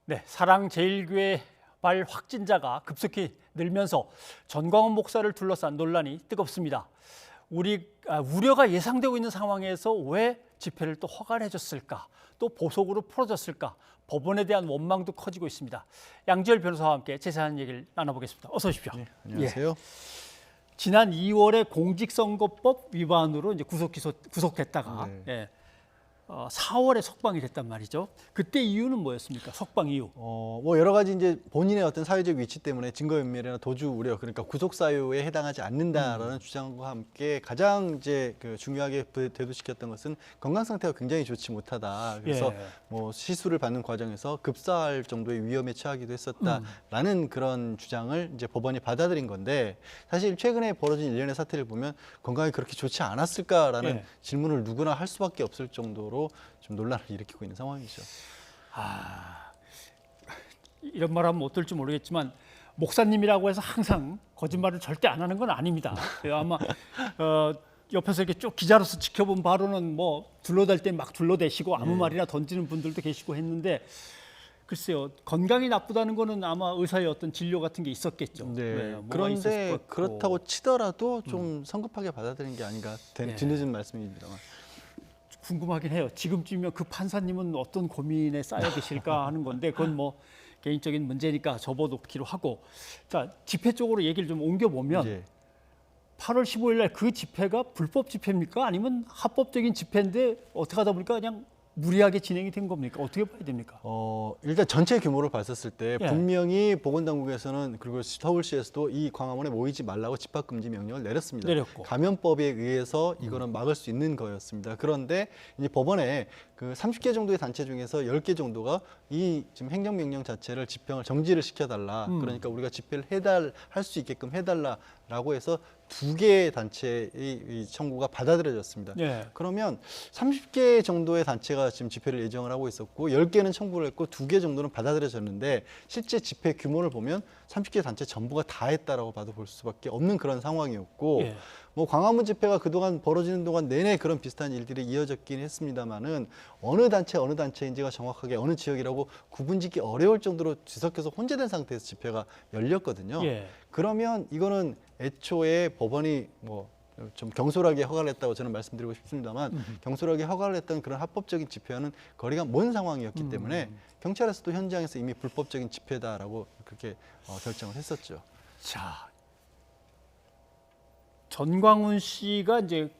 네, 사랑제일교회 발 확진자가 급속히 늘면서 전광훈 목사를 둘러싼 논란이 뜨겁습니다. 우려가 예상되고 있는 상황에서 왜 집회를 또 허가를 해줬을까? 또 보석으로 풀어줬을까? 법원에 대한 원망도 커지고 있습니다. 양지열 변호사와 함께 자세한 얘기를 나눠보겠습니다. 어서 오십시오. 네, 안녕하세요. 지난 2월에 공직선거법 위반으로 이제 구속됐다가 네. 4월에 석방이 됐단 말이죠. 그때 이유는 뭐였습니까? 석방 이유. 뭐 여러 가지 이제 본인의 어떤 사회적 위치 때문에 증거인멸이나 도주 우려, 그러니까 구속 사유에 해당하지 않는다라는 주장과 함께 가장 이제 중요하게 대두시켰던 것은 건강 상태가 굉장히 좋지 못하다. 그래서 뭐 시술을 받는 과정에서 급사할 정도의 위험에 처하기도 했었다라는 그런 주장을 이제 법원이 받아들인 건데, 사실 최근에 벌어진 일련의 사태를 보면 건강이 그렇게 좋지 않았을까라는 질문을 누구나 할 수밖에 없을 정도로 좀 논란을 일으키고 있는 상황이죠. 이런 말하면 어떨지 모르겠지만 목사님이라고 해서 항상 거짓말을 절대 안 하는 건 아닙니다. 아마 옆에서 이렇게 쭉 기자로서 지켜본 바로는 뭐 둘러댈 때 막 둘러대시고 아무 말이나 던지는 분들도 계시고 했는데, 글쎄요, 건강이 나쁘다는 거는 아마 의사의 어떤 진료 같은 게 있었겠죠. 네. 그런데 그렇다고 치더라도 좀 성급하게 받아들인 게 아닌가 뒤늦은 말씀입니다만. 궁금하긴 해요. 지금쯤이면 그 판사님은 어떤 고민에 쌓여 계실까 하는 건데, 그건 뭐 개인적인 문제니까 접어놓기로 하고, 자, 집회 쪽으로 얘기를 좀 옮겨보면 8월 15일 날 그 집회가 불법 집회입니까? 아니면 합법적인 집회인데 어떻게 하다 보니까 그냥 무리하게 진행이 된 겁니까? 어떻게 봐야 됩니까? 일단 전체 규모를 봤었을 때 분명히 보건당국에서는, 그리고 서울시에서도 이 광화문에 모이지 말라고 집합금지 명령을 내렸습니다. 감염법에 의해서 이거는 막을 수 있는 거였습니다. 그런데 이제 법원에 그 30개 정도의 단체 중에서 10개 정도가 이 지금 행정명령 자체를 집행을 정지를 시켜달라. 그러니까 우리가 집회를 할 수 있게끔 해달라라고 해서 2개의 단체의 이 청구가 받아들여졌습니다. 그러면 30개 정도의 단체가 지금 집회를 예정을 하고 있었고 10개는 청구를 했고 2개 정도는 받아들여졌는데, 실제 집회 규모를 보면 30개 단체 전부가 다 했다라고 봐도 볼 수밖에 없는 그런 상황이었고, 뭐 광화문 집회가 그동안 벌어지는 동안 내내 그런 비슷한 일들이 이어졌긴 했습니다만은 어느 단체인지가 정확하게 어느 지역이라고 구분짓기 어려울 정도로 뒤섞여서 혼재된 상태에서 집회가 열렸거든요. 그러면 이거는 애초에 법원이 뭐 좀 경솔하게 허가를 했다고 저는 말씀드리고 싶습니다만, 경솔하게 허가를 했던 그런 합법적인 집회와는 거리가 먼 상황이었기 때문에 경찰에서도 현장에서 이미 불법적인 집회다라고 그렇게 결정을 했었죠. 자, 전광훈 씨가 이제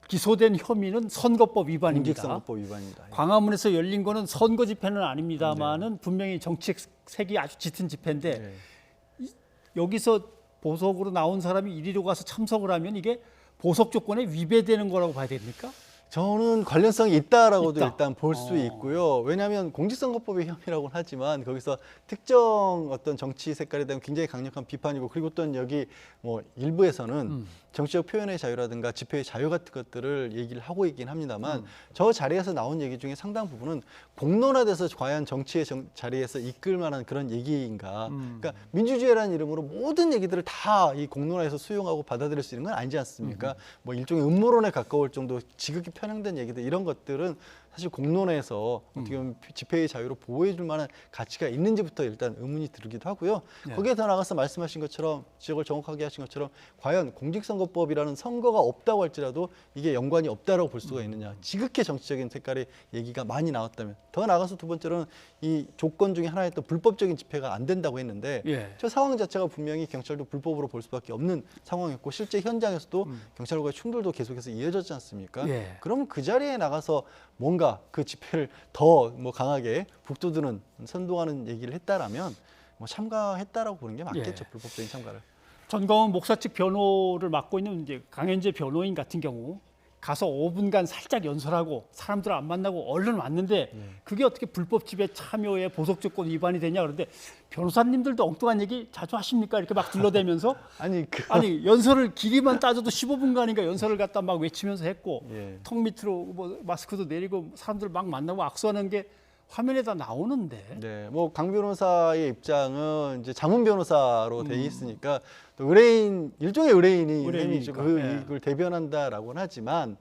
기소된 혐의는 선거법 위반입니다. 공직선거법 위반입니다. 광화문에서 열린 거는 선거 집회는 아닙니다만은 분명히 정치색이 아주 짙은 집회인데, 여기서 보석으로 나온 사람이 이리로 가서 참석을 하면 이게 보석 조건에 위배되는 거라고 봐야 됩니까? 저는 관련성이 있다라고도 일단 볼 수 있고요. 왜냐하면 공직선거법의 혐의라고는 하지만 거기서 특정 어떤 정치 색깔에 대한 굉장히 강력한 비판이고, 그리고 또 여기 뭐 일부에서는 정치적 표현의 자유라든가 집회의 자유 같은 것들을 얘기를 하고 있긴 합니다만, 저 자리에서 나온 얘기 중에 상당 부분은 공론화돼서 과연 정치의 자리에서 이끌 만한 그런 얘기인가. 그러니까 민주주의라는 이름으로 모든 얘기들을 다 이 공론화에서 수용하고 받아들일 수 있는 건 아니지 않습니까? 뭐 일종의 음모론에 가까울 정도 지극히 편향된 얘기들, 이런 것들은 사실 공론화에서 어떻게 보면 집회의 자유로 보호해줄 만한 가치가 있는지부터 일단 의문이 들기도 하고요. 거기에 더 나가서 말씀하신 것처럼, 지적을 정확하게 하신 것처럼, 과연 공직선거법이라는 선거가 없다고 할지라도 이게 연관이 없다라고 볼 수가 있느냐. 지극히 정치적인 색깔의 얘기가 많이 나왔다면. 더 나가서 두 번째로는 이 조건 중에 하나였던 불법적인 집회가 안 된다고 했는데, 저 상황 자체가 분명히 경찰도 불법으로 볼 수밖에 없는 상황이었고, 실제 현장에서도 경찰과의 충돌도 계속해서 이어졌지 않습니까? 그러면 그 자리에 나가서 뭔가 그 집회를 더 뭐 강하게 북돋우는, 선동하는 얘기를 했다라면 뭐 참가했다라고 보는 게 맞겠죠. 불법적인 참가를. 전광훈 목사 측 변호를 맡고 있는 이제 강현재 변호인 같은 경우 가서 5분간 살짝 연설하고 사람들 안 만나고 얼른 왔는데, 그게 어떻게 불법 집회 참여에 보석 조건 위반이 되냐. 그런데 변호사님들도 엉뚱한 얘기 자주 하십니까? 이렇게 막 둘러대면서 아니 연설을 길이만 따져도 15분간인가 연설을 갖다 막 외치면서 했고, 턱 밑으로 뭐 마스크도 내리고 사람들 막 만나고 악수하는 게 화면에 다 나오는데. 뭐 강 변호사의 입장은 이제 자문 변호사로 돼 있으니까 또 일종의 의뢰인이 이걸 대변한다라고는 하지만,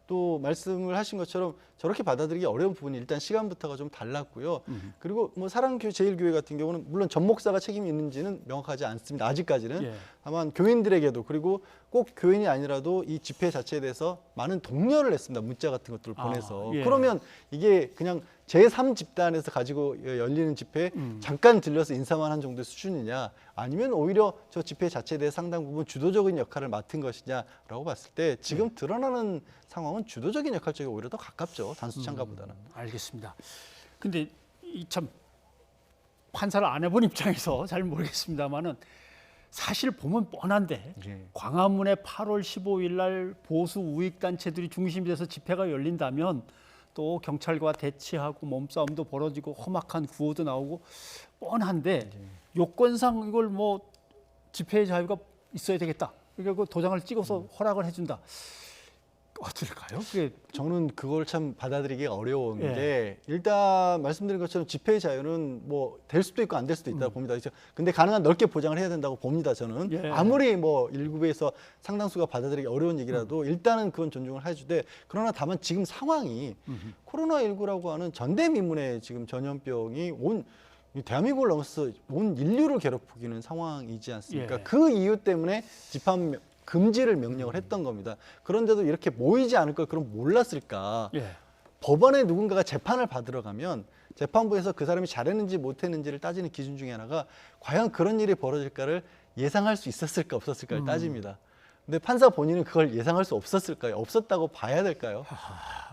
또 말씀을 하신 것처럼 저렇게 받아들이기 어려운 부분이 일단 시간부터가 좀 달랐고요. 그리고 뭐 사랑제일교회 같은 경우는 물론 전 목사가 책임이 있는지는 명확하지 않습니다. 아직까지는. 예. 다만 교인들에게도 그리고 꼭 교인이 아니라도 이 집회 자체에 대해서 많은 독려를 했습니다. 문자 같은 것들을 보내서. 예. 그러면 이게 그냥 제3집단에서 가지고 열리는 집회에 잠깐 들려서 인사만 한 정도의 수준이냐, 아니면 오히려 저 집회 자체에 대해 상당 부분 주도적인 역할을 맡은 것이냐라고 봤을 때 지금 드러나는 상황은 주도적인 역할 쪽에 오히려 더 가깝죠. 단수 참가보다는. 알겠습니다. 근데 이 참 판사를 안 해본 입장에서 잘 모르겠습니다만은 사실 보면 뻔한데 예. 광화문에 8월 15일 날 보수 우익 단체들이 중심이 돼서 집회가 열린다면 또 경찰과 대치하고 몸싸움도 벌어지고 험악한 구호도 나오고 뻔한데 요건상 이걸 뭐 집회의 자유가 있어야 되겠다. 그러니까 그 도장을 찍어서 허락을 해준다. 어떨까요? 그게 저는 그걸 참 받아들이기가 어려운 예. 게, 일단 말씀드린 것처럼 집회의 자유는 뭐 될 수도 있고 안 될 수도 있다고 봅니다. 근데 가능한 넓게 보장을 해야 된다고 봅니다. 저는 예. 아무리 뭐 일부에서 상당수가 받아들이기 어려운 얘기라도 일단은 그건 존중을 해주되, 그러나 다만 지금 상황이 코로나19라고 하는 전대미문의 지금 전염병이 이 대한민국을 넘어서 온 인류를 괴롭히는 상황이지 않습니까? 예. 그 이유 때문에 집합 금지를 명령을 했던 겁니다. 그런데도 이렇게 모이지 않을 걸 그럼 몰랐을까? 예. 법원에 누군가가 재판을 받으러 가면 재판부에서 그 사람이 잘했는지 못했는지를 따지는 기준 중에 하나가 과연 그런 일이 벌어질까를 예상할 수 있었을까 없었을까를 따집니다. 근데 판사 본인은 그걸 예상할 수 없었을까요? 없었다고 봐야 될까요?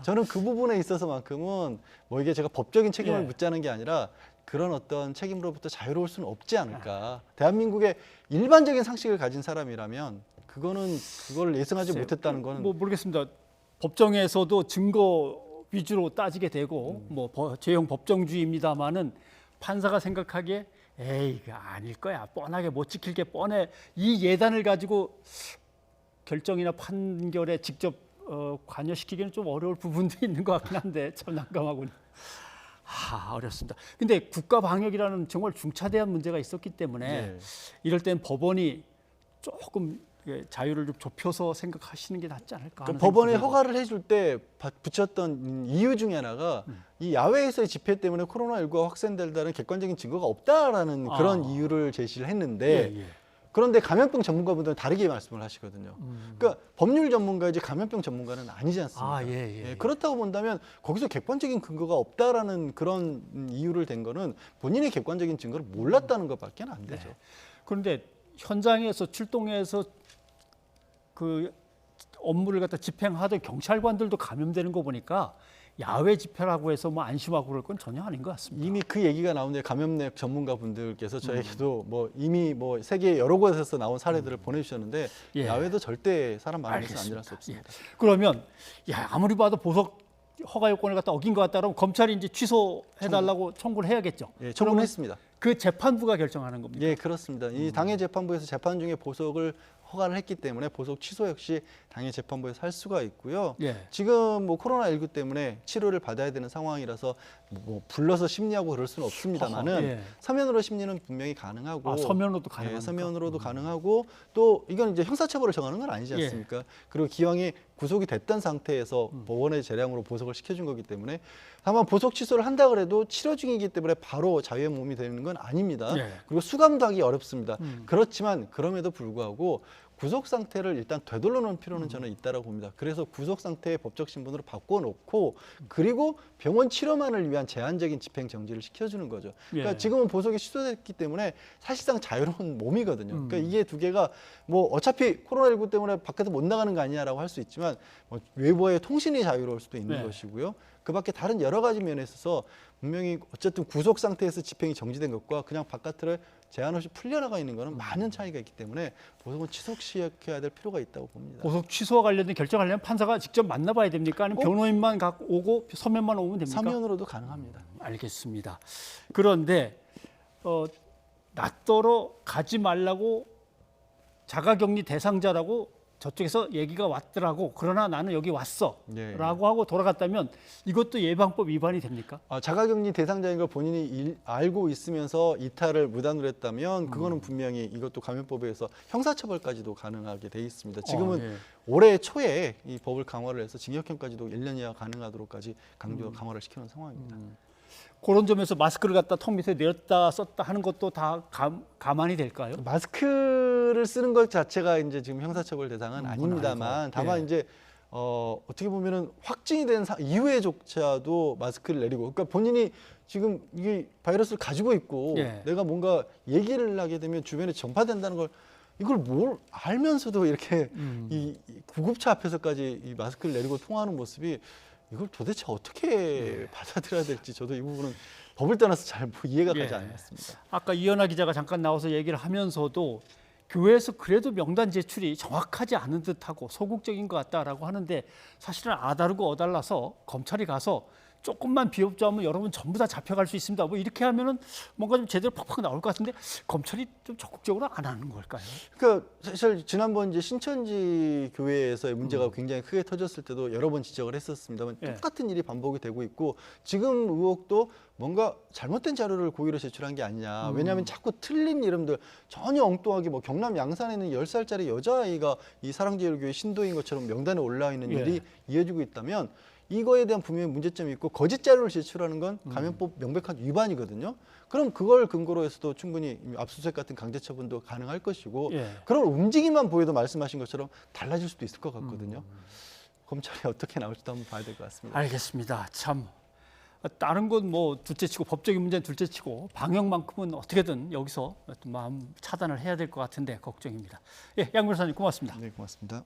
저는 그 부분에 있어서만큼은 뭐 이게 제가 법적인 책임을 예. 묻자는 게 아니라 그런 어떤 책임으로부터 자유로울 수는 없지 않을까. 대한민국의 일반적인 상식을 가진 사람이라면 그걸 예상하지 글쎄요. 못했다는 거는 뭐 모르겠습니다. 법정에서도 증거 위주로 따지게 되고 뭐 제형 법정주의입니다만은 판사가 생각하기에 에이 이거 아닐 거야, 뻔하게 못 지킬 게 뻔해, 이 예단을 가지고 결정이나 판결에 직접 관여시키기는 좀 어려울 부분도 있는 것 같긴 한데 참 난감하군요. 어렵습니다. 근데 국가 방역이라는 정말 중차대한 문제가 있었기 때문에 예. 이럴 땐 법원이 조금 자유를 좀 좁혀서 생각하시는 게 낫지 않을까 하는 법원에 생각이 들고. 허가를 해줄 때 붙였던 이유 중에 하나가 이 야외에서의 집회 때문에 코로나19가 확산된다는 객관적인 증거가 없다라는 그런 이유를 제시를 했는데, 예, 예. 그런데 감염병 전문가분들은 다르게 말씀을 하시거든요. 그러니까 법률 전문가이지 감염병 전문가는 아니지 않습니까? 예. 그렇다고 본다면 거기서 객관적인 근거가 없다라는 그런 이유를 댄 거는 본인의 객관적인 증거를 몰랐다는 것밖에 안 되죠. 네. 그런데 현장에서 출동해서 그 업무를 갖다 집행하던 경찰관들도 감염되는 거 보니까 야외 집회라고 해서 뭐 안심하고 그럴 건 전혀 아닌 것 같습니다. 이미 그 얘기가 나오는데 감염력 전문가분들께서 저에게도 뭐 이미 뭐 세계 여러 곳에서 나온 사례들을 보내주셨는데 예. 야외도 절대 사람 많은 곳은 알겠습니다. 안전할 수 없습니다. 그러면 아무리 봐도 보석 허가 요건을 갖다 어긴 것 같다 그러면 검찰이 이제 취소해달라고 청구를 해야겠죠. 예, 청구는 했습니다. 그 재판부가 결정하는 겁니까? 예, 그렇습니다. 이 당해 재판부에서 재판 중에 보석을 허가를 했기 때문에 보석 취소 역시 당해 재판부에서 할 수가 있고요. 예. 지금 뭐 코로나19 때문에 치료를 받아야 되는 상황이라서 뭐 불러서 심리하고 그럴 수는 없습니다만은 예. 서면으로 심리는 분명히 가능하고, 서면으로도 가능합니까? 예, 서면으로도 가능하고, 또 이건 이제 형사처벌을 정하는 건 아니지 예. 않습니까? 그리고 기왕에 구속이 됐던 상태에서 법원의 재량으로 보석을 시켜준 거기 때문에, 다만 보석 취소를 한다 그래도 치료 중이기 때문에 바로 자유의 몸이 되는 건 아닙니다. 예. 그리고 수감도 하기 어렵습니다. 그렇지만 그럼에도 불구하고 구속 상태를 일단 되돌려 놓을 필요는 저는 있다라고 봅니다. 그래서 구속 상태의 법적 신분으로 바꿔놓고, 그리고 병원 치료만을 위한 제한적인 집행 정지를 시켜주는 거죠. 그러니까 예. 지금은 보석이 취소됐기 때문에 사실상 자유로운 몸이거든요. 그러니까 이게 두 개가 뭐 어차피 코로나19 때문에 밖에서 못 나가는 거 아니냐라고 할 수 있지만 뭐 외부의 통신이 자유로울 수도 있는 네. 것이고요. 그 밖에 다른 여러 가지 면에 있어서 분명히 어쨌든 구속 상태에서 집행이 정지된 것과 그냥 바깥으로 제한 없이 풀려나가 있는 것은 많은 차이가 있기 때문에 보석은 취소시켜야 될 필요가 있다고 봅니다. 보석 취소와 관련된 결정하려면 판사가 직접 만나봐야 됩니까? 아니면 변호인만 갖고 오고 서면만 오면 됩니까? 서면으로도 가능합니다. 알겠습니다. 그런데 낮더러 가지 말라고 자가격리 대상자라고 저쪽에서 얘기가 왔더라고. 그러나 나는 여기 왔어. 예. 라고 하고 돌아갔다면 이것도 예방법 위반이 됩니까? 자가격리 대상자인 걸 본인이 알고 있으면서 이탈을 무단으로 했다면 그거는 분명히 이것도 감염법에 의해서 형사처벌까지도 가능하게 돼 있습니다. 지금은 예. 올해 초에 이 법을 강화를 해서 징역형까지도 1년 이하 가능하도록까지 강조 강화를 시키는 상황입니다. 그런 점에서 마스크를 갖다 턱 밑에 내렸다 썼다 하는 것도 다 가만히 될까요? 마스크를 쓰는 것 자체가 이제 지금 형사처벌 대상은 아닙니다만 아니고. 다만 예. 이제 어떻게 보면은 확진이 된 이후에조차도 마스크를 내리고 그러니까 본인이 지금 이게 바이러스를 가지고 있고 예. 내가 뭔가 얘기를 하게 되면 주변에 전파된다는 걸 이걸 뭘 알면서도 이렇게 이 구급차 앞에서까지 이 마스크를 내리고 통화하는 모습이 이걸 도대체 어떻게 받아들여야 될지 저도 이 부분은 법을 떠나서 잘 이해가 가지 예. 않았습니다. 아까 이현아 기자가 잠깐 나와서 얘기를 하면서도 교회에서 그래도 명단 제출이 정확하지 않은 듯하고 소극적인 것 같다라고 하는데 사실은 아다르고 어달라서 검찰이 가서 조금만 비협조하면 여러분 전부 다 잡혀갈 수 있습니다. 뭐 이렇게 하면은 뭔가 좀 제대로 팍팍 나올 것 같은데 검찰이 좀 적극적으로 안 하는 걸까요? 그러니까 사실 지난번 이제 신천지 교회에서의 문제가 굉장히 크게 터졌을 때도 여러 번 지적을 했었습니다만 예. 똑같은 일이 반복이 되고 있고 지금 의혹도 뭔가 잘못된 자료를 고의로 제출한 게 아니냐. 왜냐하면 자꾸 틀린 이름들 전혀 엉뚱하게 뭐 경남 양산에 있는 10살짜리 여자아이가 이 사랑제일교회 신도인 것처럼 명단에 올라와 있는 예. 일이 이어지고 있다면 이거에 대한 분명히 문제점이 있고 거짓 자료를 제출하는 건 감염법 명백한 위반이거든요. 그럼 그걸 근거로 해서도 충분히 압수수색 같은 강제 처분도 가능할 것이고 예. 그런 움직임만 보여도 말씀하신 것처럼 달라질 수도 있을 것 같거든요. 검찰이 어떻게 나올지도 한번 봐야 될 것 같습니다. 알겠습니다. 참 다른 건 뭐 둘째치고 법적인 문제는 둘째치고 방역만큼은 어떻게든 여기서 마음 차단을 해야 될 것 같은데 걱정입니다. 예, 양 변호사님 고맙습니다. 네, 고맙습니다.